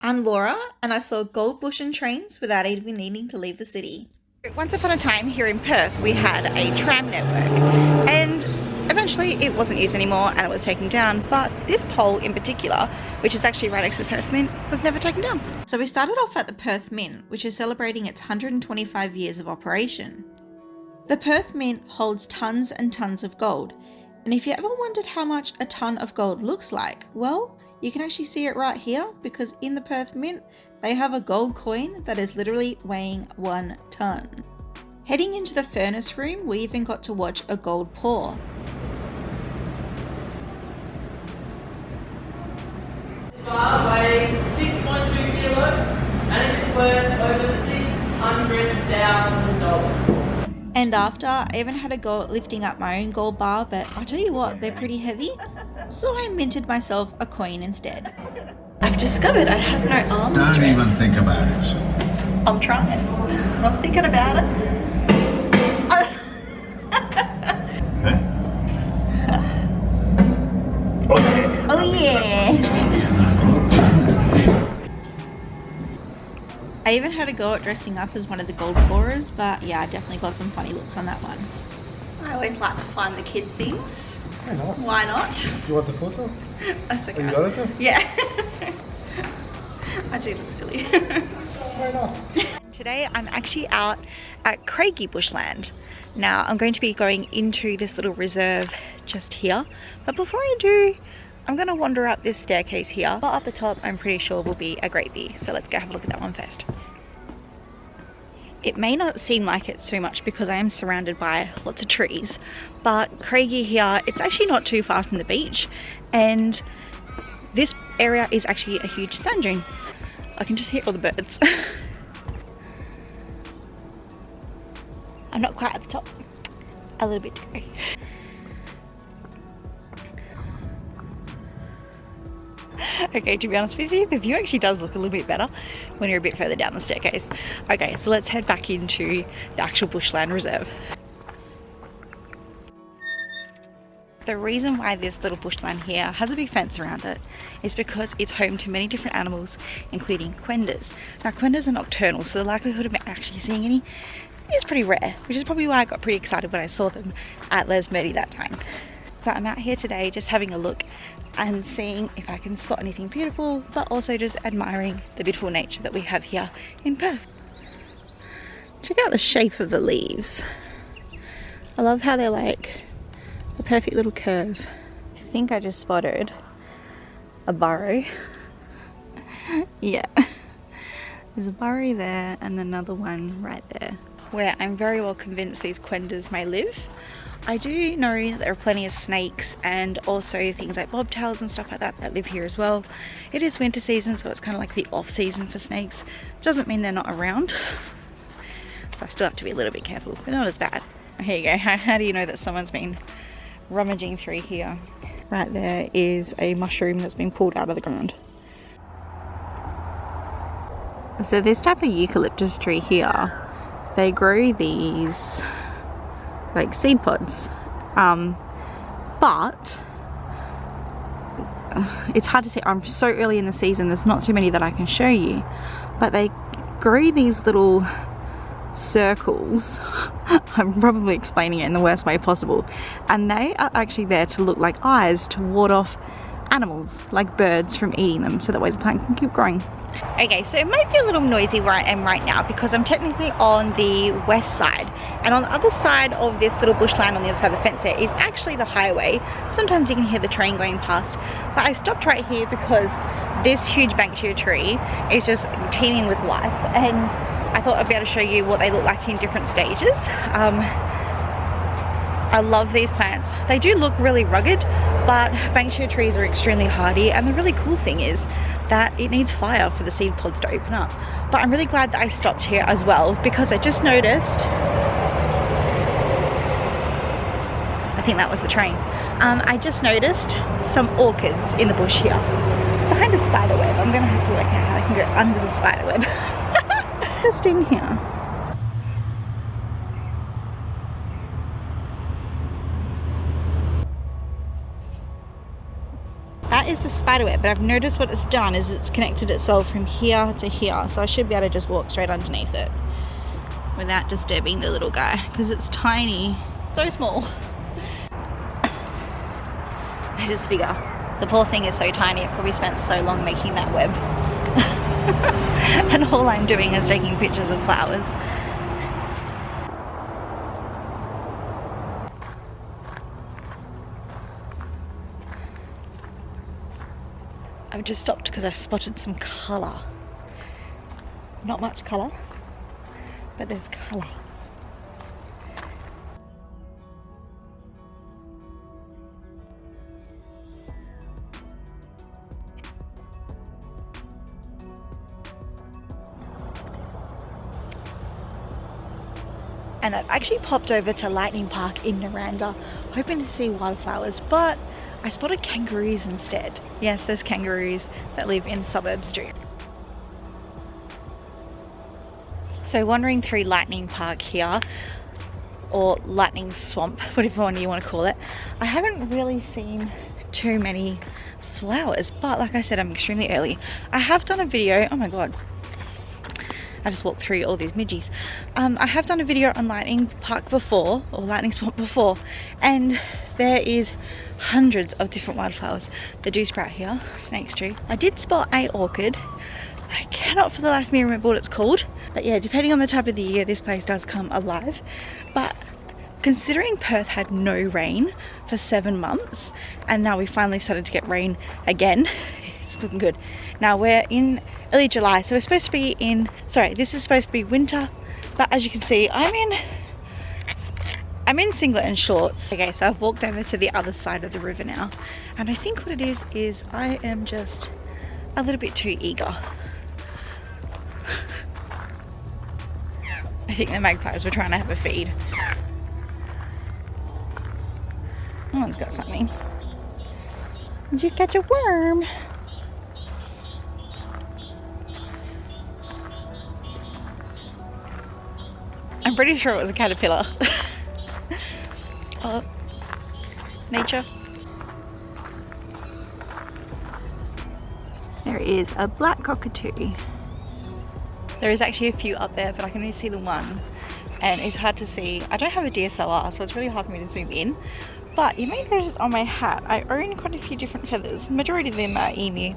I'm Laura, and I saw gold bush and trains without even needing to leave the city. Once upon a time here in Perth we had a tram network, and eventually it wasn't used anymore and it was taken down, but this pole in particular, which is actually right next to the Perth Mint, was never taken down. So we started off at the Perth Mint, which is celebrating its 125 years of operation. The Perth Mint holds tons and tons of gold, and if you ever wondered how much a ton of gold looks like, well, you can actually see it right here, because in the Perth Mint they have a gold coin that is literally weighing 1 ton. Heading into the furnace room, we even got to watch a gold pour. This bar weighs 6.2 kilos and it is worth over $600,000. And after, I even had a go at lifting up my own gold bar, but I'll tell you what, they're pretty heavy, so I minted myself a coin instead. I've discovered I have no arms. Don't even think about it. I'm trying. I'm thinking about it. Oh yeah. I even had a go at dressing up as one of the gold pourers, but yeah, I definitely got some funny looks on that one. I always like to find the kid things. Why not? Why not? You want the photo? That's okay. You got it? Yeah. I do look silly. Why not? Today I'm actually out at Craigie Bushland. Now I'm going to be going into this little reserve just here, but before I do, I'm going to wander up this staircase here. But up the top I'm pretty sure will be a great view, so let's go have a look at that one first. It may not seem like it so much because I am surrounded by lots of trees, but Craigie here, it's actually not too far from the beach, and this area is actually a huge sand dune. I can just hear all the birds. I'm not quite at the top, a little bit to go. Okay, to be honest with you, the view actually does look a little bit better when you're a bit further down the staircase. Okay, so let's head back into the actual Bushland Reserve. The reason why this little bushland here has a big fence around it is because it's home to many different animals, including quenders. Now, quenders are nocturnal, so the likelihood of actually seeing any is pretty rare, which is probably why I got pretty excited when I saw them at Les Murdy that time. So I'm out here today just having a look and seeing if I can spot anything beautiful, but also just admiring the beautiful nature that we have here in Perth. Check out the shape of the leaves. I love how they're like a perfect little curve. I think I just spotted a burrow. Yeah. There's a burrow there and another one right there, where I'm very well convinced these quenders may live. I do know that there are plenty of snakes and also things like bobtails and stuff like that that live here as well. It is winter season, so it's kind of like the off season for snakes. Doesn't mean they're not around. So I still have to be a little bit careful, but not as bad. Here you go. How do you know that someone's been rummaging through here? Right there is a mushroom that's been pulled out of the ground. So this type of eucalyptus tree here, they grow these like seed pods, but it's hard to say. I'm so early in the season, there's not too many that I can show you, but they grow these little circles. I'm probably explaining it in the worst way possible, and they are actually there to look like eyes to ward off animals like birds from eating them, so that way the plant can keep growing. Okay, so it might be a little noisy where I am right now because I'm technically on the west side, and on the other side of this little bushland on the other side of the fence there is actually the highway. Sometimes you can hear the train going past, but I stopped right here because this huge banksia tree is just teeming with life, and I thought I'd be able to show you what they look like in different stages. I love these plants. They do look really rugged, but banksia trees are extremely hardy, and the really cool thing is that it needs fire for the seed pods to open up. But I'm really glad that I stopped here as well, because I just noticed, I think that was the train. I just noticed some orchids in the bush here, behind a spider web. I'm gonna have to work out how I can go under the spider web. Just in here. That is the spider web, but I've noticed what it's done is it's connected itself from here to here, so I should be able to just walk straight underneath it without disturbing the little guy, because it's tiny, so small. I just figure the poor thing is so tiny, it probably spent so long making that web. And all I'm doing is taking pictures of flowers. I've just stopped because I've spotted some colour. Not much colour, but there's colour. And I've actually popped over to Lightning Park in Naranda, hoping to see wildflowers, but I spotted kangaroos instead. Yes, there's kangaroos that live in suburbs too. So wandering through Lightning Park here, or Lightning Swamp, whatever one you want to call it, I haven't really seen too many flowers, but like I said, I'm extremely early. I have done a video, oh my god, I just walked through all these midgies. I have done a video on Lightning Park before, or Lightning Swamp before, and there is hundreds of different wildflowers that do sprout here. Snakes too. I did spot a orchid. I cannot for the life of me remember what it's called, but yeah, depending on the type of the year, this place does come alive. But considering Perth had no rain for 7 months, and now we finally started to get rain again, it's looking good. Now we're in early July, so we're supposed to be in, sorry, this is supposed to be winter, but as you can see, I'm in singlet and shorts. Okay, so I've walked over to the other side of the river now, and I think what it is I am just a little bit too eager. I think the magpies were trying to have a feed. That one's got something. Did you catch a worm? I'm pretty sure it was a caterpillar. Oh, nature. There is a black cockatoo. There is actually a few up there, but I can only see the one, and it's hard to see. I don't have a DSLR, so it's really hard for me to zoom in. But you may notice on my hat, I own quite a few different feathers. The majority of them are emu.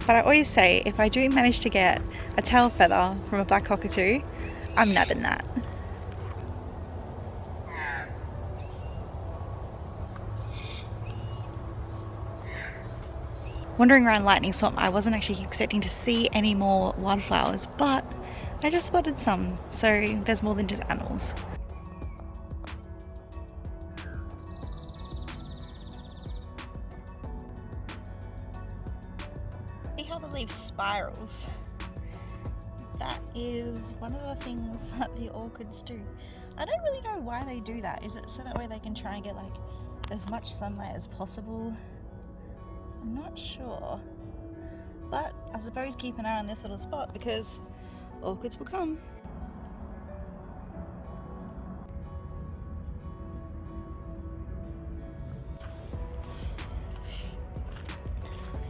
But I always say, if I do manage to get a tail feather from a black cockatoo, I'm nabbing that. Wandering around Lightning Swamp, I wasn't actually expecting to see any more wildflowers, but I just spotted some, so there's more than just animals. See how the leaf spirals? That is one of the things that the orchids do. I don't really know why they do that. Is it so that way they can try and get like as much sunlight as possible? I'm not sure, but I suppose keep an eye on this little spot because orchids will come.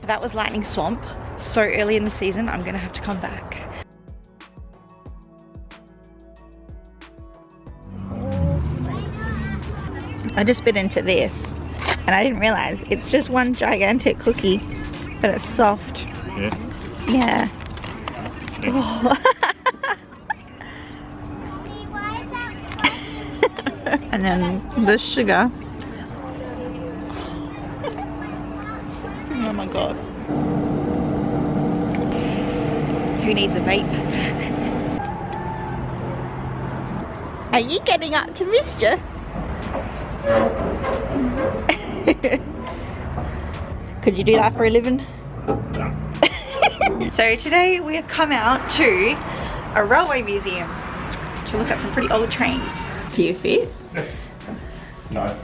That was Lightning Swamp. So early in the season, I'm gonna have to come back. I just bit into this and I didn't realize it's just one gigantic cookie, but it's soft. Yeah. Yeah. Oh. And then the sugar. Oh my god. Who needs a vape? Are you getting up to mischief? Could you do that for a living? No. So today we have come out to a railway museum to look at some pretty old trains. Do you fit? No.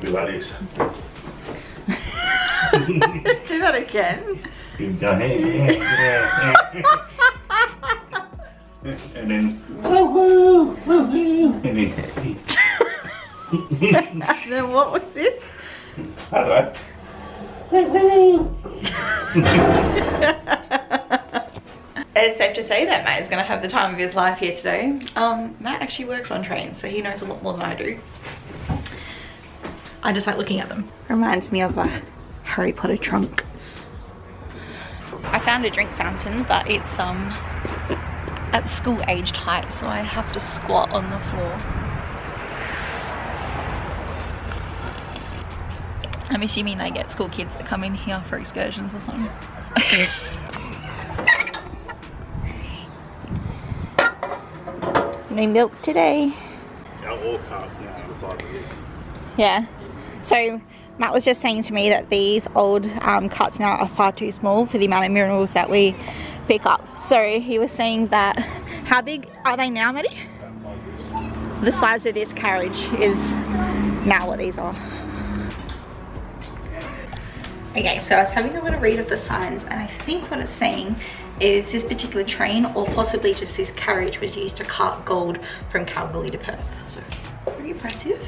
Be like this. Do that again. You can go and then And then what was this? I don't know. It's safe to say that Matt is going to have the time of his life here today. Matt actually works on trains, so he knows a lot more than I do. I just like looking at them. Reminds me of a Harry Potter trunk. I found a drink fountain, but it's at school aged height, so I have to squat on the floor. I'm assuming they get school kids that come in here for excursions or something. No milk today. All carts now are the size of this. Yeah. So Matt was just saying to me that these old carts now are far too small for the amount of minerals that we pick up. So he was saying that, how big are they now, Maddie? The size of this carriage is now what these are. Okay, so I was having a little read of the signs, and I think what it's saying is this particular train, or possibly just this carriage, was used to cart gold from Kalgoorlie to Perth. So pretty impressive.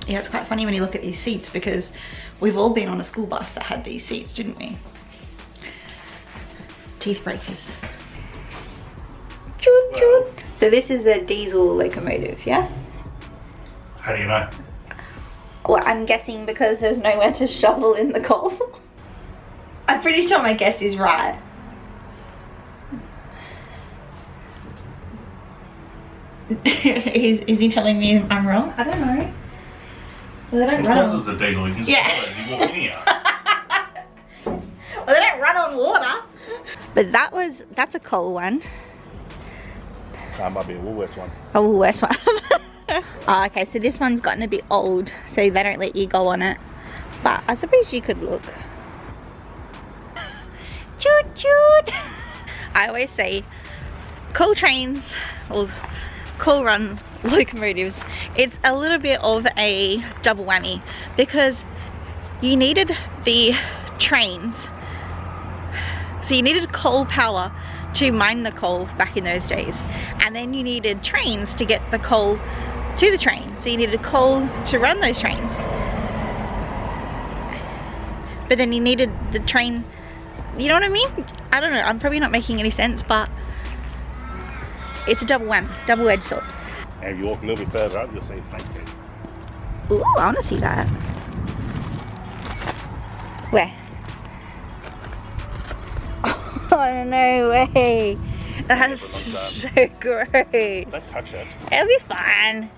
Yeah, it's quite funny when you look at these seats, because we've all been on a school bus that had these seats, didn't we? Teeth breakers. Choot choot. So this is a diesel locomotive, yeah? How do you know? Well, I'm guessing because there's nowhere to shovel in the coal. I'm pretty sure my guess is right. Is he telling me I'm wrong? I don't know. Well, they don't run on... Because it's a diesel, you can smell it as you walk in here. Well, they don't run on water. But that's a coal one. That might be a Woolworths one. A Woolworths one. Oh, okay, so this one's gotten a bit old, so they don't let you go on it. But I suppose you could look. Choot choot! I always say, coal trains, or coal run locomotives, it's a little bit of a double whammy, because you needed the trains, so you needed coal power to mine the coal back in those days, and then you needed trains to get the coal to the train, so you needed coal to run those trains, but then you needed the train, you know what I mean? I don't know, I'm probably not making any sense, but it's a double whammy, double-edged sword. And if you walk a little bit further up, you'll see a snake pit. Ooh, I want to see that. Where? Oh, no way. That's so gross. Don't touch it. It'll be fine.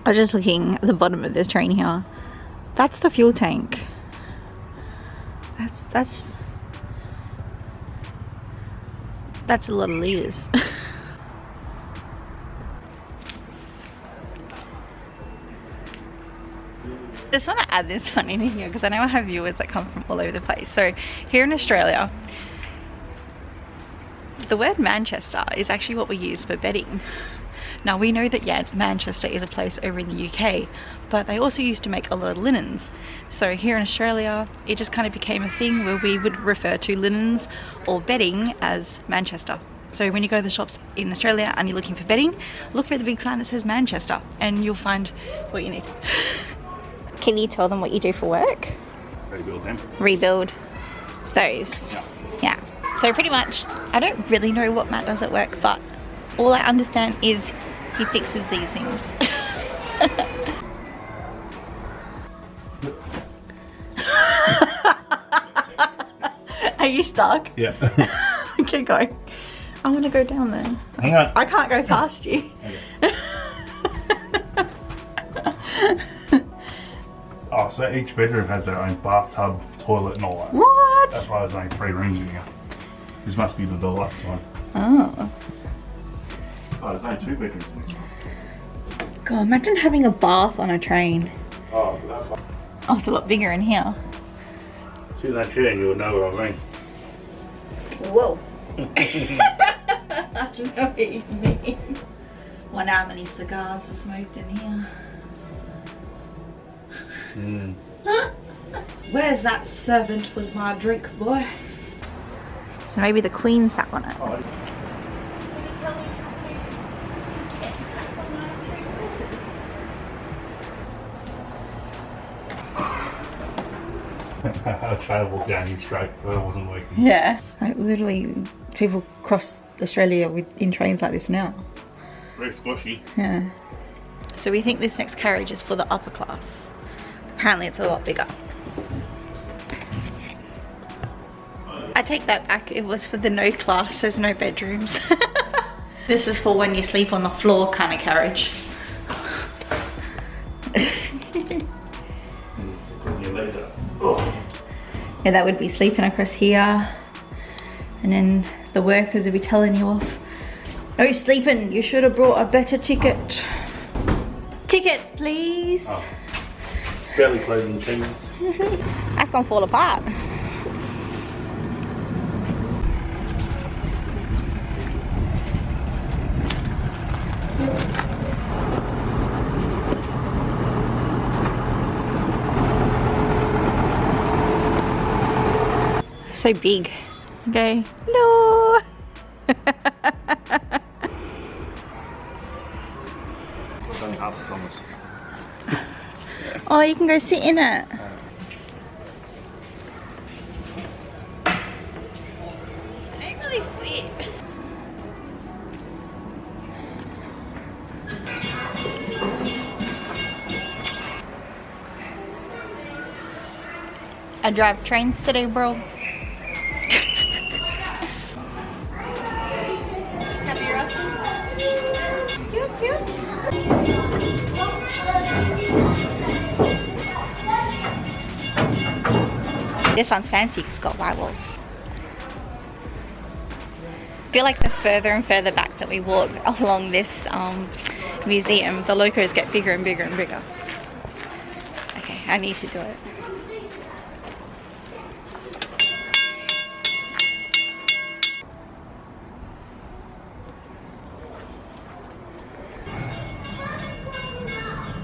I was just looking at the bottom of this train here. That's the fuel tank. That's a lot of litres. Just want to add this one in here because I know I have viewers that come from all over the place. So here in Australia, the word Manchester is actually what we use for bedding. Now we know that, yeah, Manchester is a place over in the UK, but they also used to make a lot of linens. So here in Australia, it just kind of became a thing where we would refer to linens or bedding as Manchester. So when you go to the shops in Australia and you're looking for bedding, look for the big sign that says Manchester and you'll find what you need. Can you tell them what you do for work? Rebuild them. Rebuild those. Yeah. So pretty much, I don't really know what Matt does at work, but all I understand is he fixes these things. Are you stuck? Yeah. Okay, go. I want to go down there. Hang on. I can't go past you. Okay. Oh, so each bedroom has their own bathtub, toilet and all that. What? That's why there's only 3 rooms in here. This must be the deluxe one. Oh. Oh, there's only 2 bedrooms in this one. God, imagine having a bath on a train. Oh, so that's one. Oh, it's a lot bigger in here. See that chair and you'll know what I mean. Whoa. I don't know what you mean. Wonder how many cigars were smoked in here. Where's that servant with my drink, boy? So maybe the Queen sat on it. Oh, I tried to walk down here straight, but it wasn't working. Yeah. Like literally, people cross Australia in trains like this now. Very squishy. Yeah. So we think this next carriage is for the upper class. Apparently it's a lot bigger. I take that back, it was for the no class, there's no bedrooms. This is for when you sleep on the floor kind of carriage. Yeah, that would be sleeping across here. And then the workers would be telling you off. No sleeping, you should have brought a better ticket. Tickets, please. Oh. Barely closing the thing. That's gonna fall apart. So big. Okay. No. It's only half the Thomas. Oh, you can go sit in it. Don't really fit. I drive trains today, bro. This one's fancy because it's got white walls. I feel like the further and further back that we walk along this museum, the locos get bigger and bigger and bigger. Okay, I need to do it.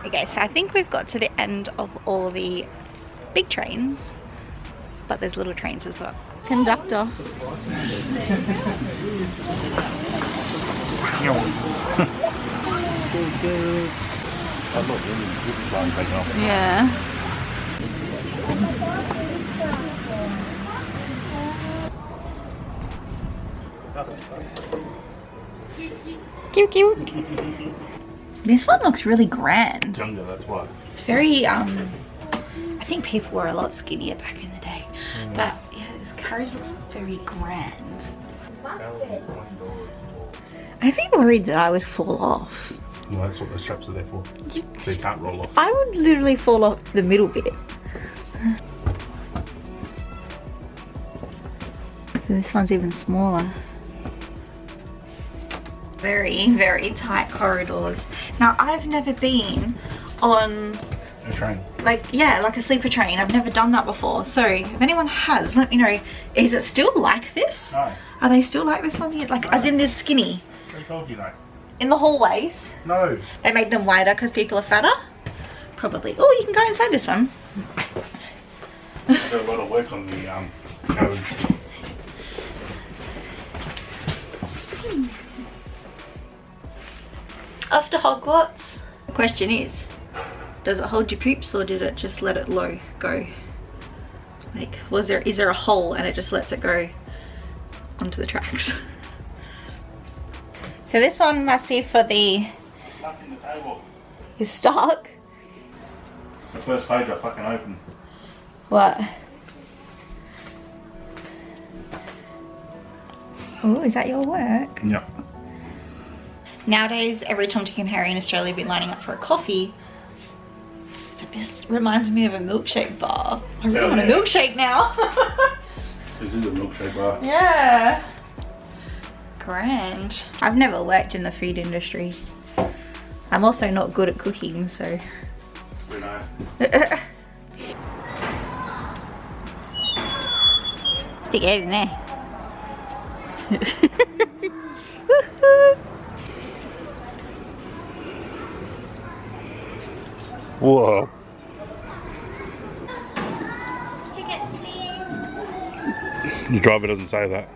Okay, so I think we've got to the end of all the big trains, but there's little trains as well. Conductor. Yeah. Cute, cute. This one looks really grand. Younger, that's why. It's very, I think people were a lot skinnier back in the day. But yeah, this carriage looks very grand. I'd be worried that I would fall off. Well, that's what the straps are there for. So you can't roll off. I would literally fall off the middle bit. So this one's even smaller. Very, very tight corridors. Now, I've never been on A train. like a sleeper train. I've never done that before. So if anyone has, let me know. Is it still like this? No. Are they still like this on here? Like, as in this skinny? Who told you that? In the hallways? No. They made them wider because people are fatter? Probably. Oh, you can go inside this one. Got a lot of work on the carriage. Off to Hogwarts. The question is, does it hold your poops or did it just let it low go? Like, is there a hole and it just lets it go onto the tracks? So this one must be for the... Stuck in the table. You're stuck? The first page I fucking opened. What? Oh, is that your work? Yeah. Nowadays, every Tom, Dick and Harry in Australia have been lining up for a coffee. But this reminds me of a milkshake bar. I really want a milkshake now. This is a milkshake bar. Yeah. Grand. I've never worked in the food industry. I'm also not good at cooking, so... We know. Stick it in there. Whoa. Tickets, please. The driver doesn't say that.